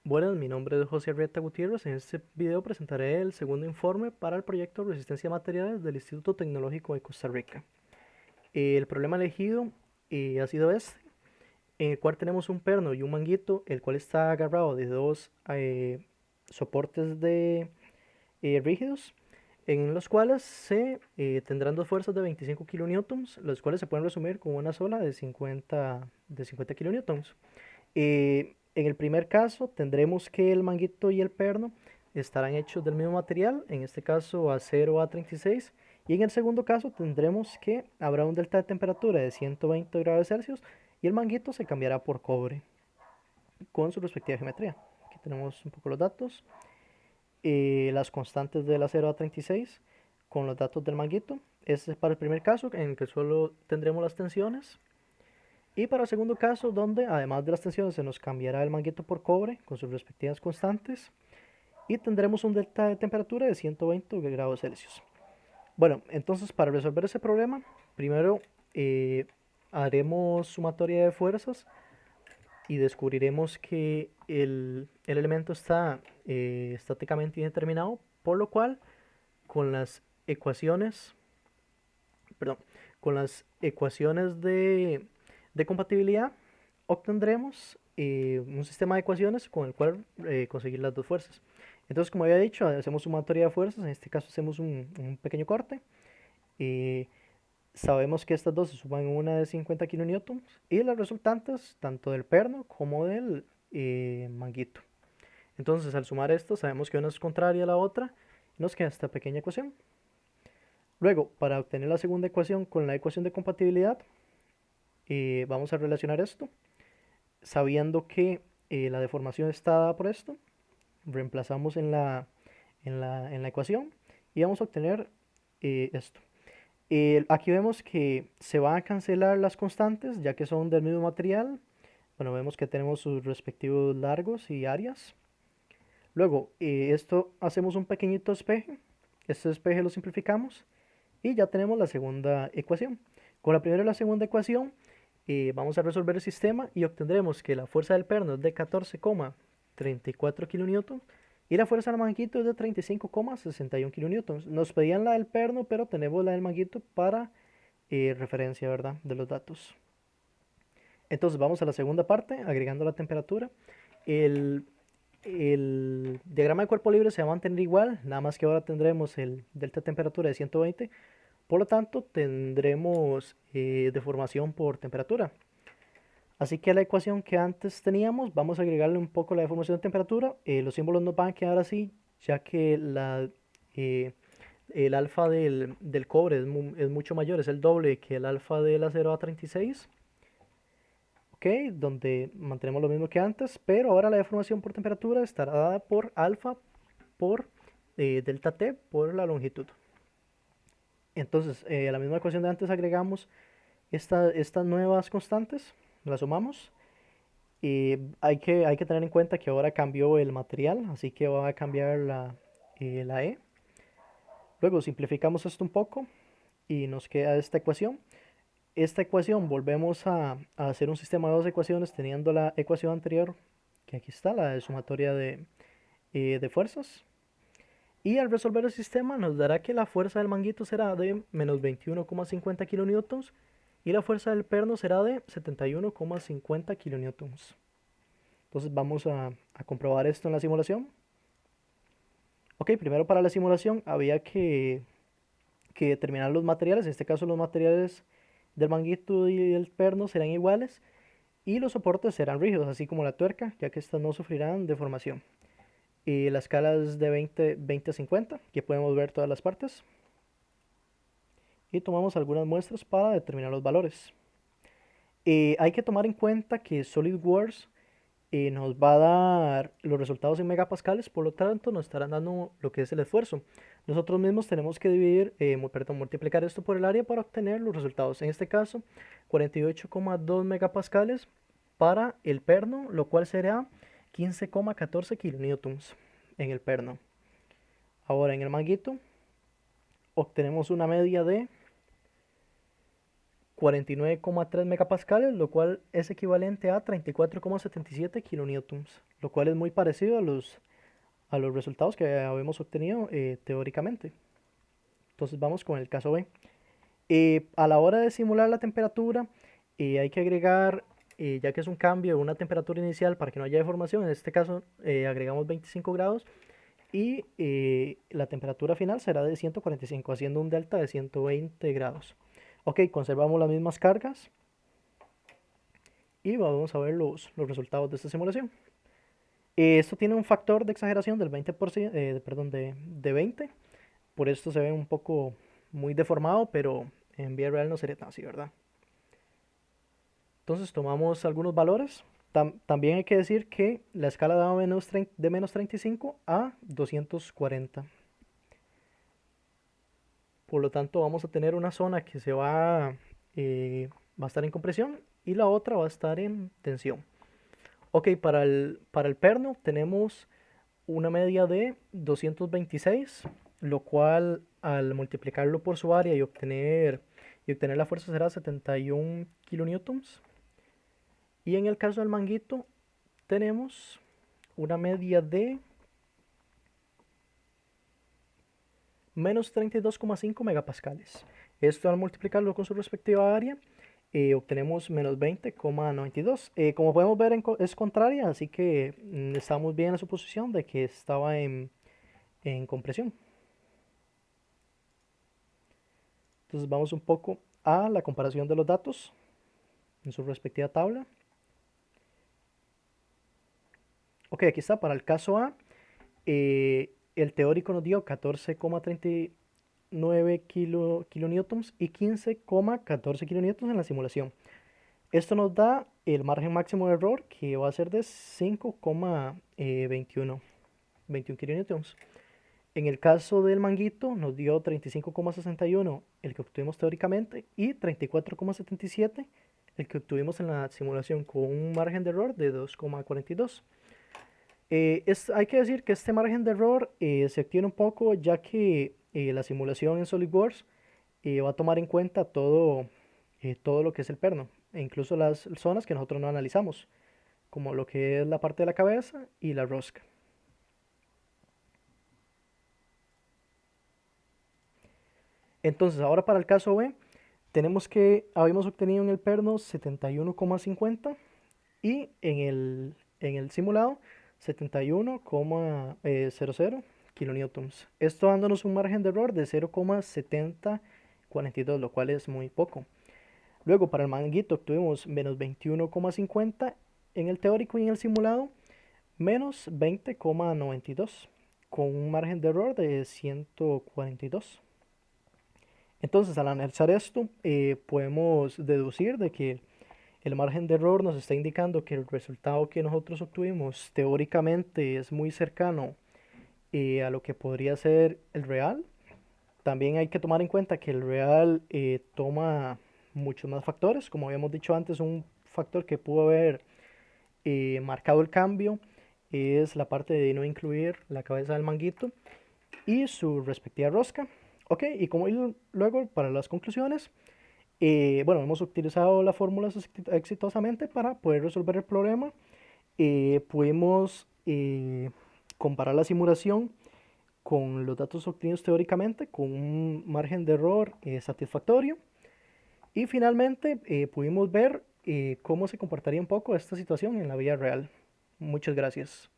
Buenas, mi nombre es José Arrieta Gutiérrez. En este video presentaré el segundo informe para el proyecto Resistencia a Materiales del Instituto Tecnológico de Costa Rica. El problema elegido ha sido este, en el cual tenemos un perno y un manguito, el cual está agarrado de dos soportes rígidos, en los cuales se tendrán dos fuerzas de 25 kilonewtons, los cuales se pueden resumir con una sola de 50 kilonewtons. En el primer caso tendremos que el manguito y el perno estarán hechos del mismo material, en este caso acero A36, y en el segundo caso tendremos que habrá un delta de temperatura de 120 grados Celsius y el manguito se cambiará por cobre con su respectiva geometría. Aquí tenemos un poco los datos, las constantes del acero A36 con los datos del manguito. Este es para el primer caso en el que solo tendremos las tensiones. Y para el segundo caso, donde además de las tensiones se nos cambiará el manguito por cobre con sus respectivas constantes y tendremos un delta de temperatura de 120 grados Celsius. Bueno, entonces para resolver ese problema, primero haremos sumatoria de fuerzas y descubriremos que el elemento está estáticamente indeterminado, por lo cual con las ecuaciones, perdón, con las ecuaciones de compatibilidad obtendremos un sistema de ecuaciones con el cual conseguir las dos fuerzas. Entonces, como había dicho, hacemos sumatoria de fuerzas, en este caso hacemos un pequeño corte. eh, Sabemos que estas dos se suman en una de 50 kilonewtons y las resultantes tanto del perno como del manguito. Entonces, al sumar esto, sabemos que una es contraria a la otra y nos queda esta pequeña ecuación. Luego, para obtener la segunda ecuación con la ecuación de compatibilidad, vamos a relacionar esto, sabiendo que la deformación está dada por esto, reemplazamos en la ecuación y vamos a obtener esto. Aquí vemos que se van a cancelar las constantes ya que son del mismo material. Bueno, vemos que tenemos sus respectivos largos y áreas. Luego, esto hacemos un pequeñito despeje. Este despeje lo simplificamos y ya tenemos la segunda ecuación. Con la primera y la segunda ecuación vamos a resolver el sistema y obtendremos que la fuerza del perno es de 14,34 kilonewtons y la fuerza del manguito es de 35,61 kilonewtons. Nos pedían la del perno, pero tenemos la del manguito para referencia, ¿verdad? De los datos. Entonces vamos a la segunda parte, agregando la temperatura. El, el diagrama de cuerpo libre se va a mantener igual, nada más que ahora tendremos el delta de temperatura de 120. Por lo tanto, tendremos deformación por temperatura. Así que a la ecuación que antes teníamos, vamos a agregarle un poco la deformación de temperatura. Los símbolos no van a quedar así, ya que eh, el alfa del cobre es mucho mayor, es el doble que el alfa del acero A36. Ok, donde mantenemos lo mismo que antes, pero ahora la deformación por temperatura estará dada por alfa por delta T por la longitud. Entonces, a la misma ecuación de antes agregamos estas nuevas constantes, las sumamos. Y hay que tener en cuenta que ahora cambió el material, así que va a cambiar la E. Luego simplificamos esto un poco y nos queda esta ecuación. Esta ecuación volvemos a hacer un sistema de dos ecuaciones teniendo la ecuación anterior, que aquí está, la de sumatoria de fuerzas. Y al resolver el sistema nos dará que la fuerza del manguito será de menos 21,50 kilonewtons y la fuerza del perno será de 71,50 kilonewtons. Entonces vamos a comprobar esto en la simulación. Ok, primero para la simulación había que determinar los materiales. En este caso los materiales del manguito y el perno serán iguales y los soportes serán rígidos, así como la tuerca, ya que estas no sufrirán deformación. Y la escala es de 20 a 50, que podemos ver todas las partes. Y tomamos algunas muestras para determinar los valores. Hay que tomar en cuenta que SolidWorks nos va a dar los resultados en megapascales, por lo tanto nos estarán dando lo que es el esfuerzo. Nosotros mismos tenemos que multiplicar esto por el área para obtener los resultados. En este caso, 48,2 megapascales para el perno, lo cual será 15,14 kilonewtons en el perno. Ahora en el manguito obtenemos una media de 49,3 megapascales, lo cual es equivalente a 34,77 kilonewtons, lo cual es muy parecido a los resultados que habíamos obtenido teóricamente. Entonces vamos con el caso B. A la hora de simular la temperatura, hay que agregar, ya que es un cambio de una temperatura inicial para que no haya deformación, en este caso agregamos 25 grados y la temperatura final será de 145, haciendo un delta de 120 grados. Ok, conservamos las mismas cargas y vamos a ver los resultados de esta simulación. Esto tiene un factor de exageración del 20%, perdón, de 20. Por esto se ve un poco muy deformado, pero en vida real no sería tan así, ¿verdad? Entonces tomamos algunos valores. También hay que decir que la escala da de menos 35 a 240. Por lo tanto vamos a tener una zona que va a estar en compresión y la otra va a estar en tensión. Ok, para el perno tenemos una media de 226, lo cual al multiplicarlo por su área y obtener la fuerza será 71 kilonewtons. Y en el caso del manguito tenemos una media de menos 32,5 megapascales. Esto al multiplicarlo con su respectiva área obtenemos menos 20,92. Como podemos ver es contraria, así que estamos bien en la suposición de que estaba en compresión. Entonces vamos un poco a la comparación de los datos en su respectiva tabla. Ok, aquí está para el caso A. El teórico nos dio 14,39 kilonewtons y 15,14 kilonewtons en la simulación. Esto nos da el margen máximo de error, que va a ser de 5,21 kilonewtons. En el caso del manguito nos dio 35,61 el que obtuvimos teóricamente y 34,77 el que obtuvimos en la simulación, con un margen de error de 2,42. Hay que decir que este margen de error se obtiene un poco, ya que la simulación en SolidWorks va a tomar en cuenta todo lo que es el perno, e incluso las zonas que nosotros no analizamos, como lo que es la parte de la cabeza y la rosca. Entonces, ahora para el caso B, tenemos que habíamos obtenido en el perno 71,50 y en el simulado 71,00 kilonewtons. Esto dándonos un margen de error de 0,7042, lo cual es muy poco. Luego para el manguito obtuvimos menos 21,50 en el teórico y en el simulado menos 20,92 con un margen de error de 142. Entonces al analizar esto podemos deducir de que el margen de error nos está indicando que el resultado que nosotros obtuvimos teóricamente es muy cercano a lo que podría ser el real. También hay que tomar en cuenta que el real toma muchos más factores. Como habíamos dicho antes, un factor que pudo haber marcado el cambio es la parte de no incluir la cabeza del manguito y su respectiva rosca. Ok, y como luego para las conclusiones, bueno, hemos utilizado las fórmulas exitosamente para poder resolver el problema. Pudimos comparar la simulación con los datos obtenidos teóricamente con un margen de error satisfactorio. Y finalmente pudimos ver cómo se comportaría un poco esta situación en la vida real. Muchas gracias.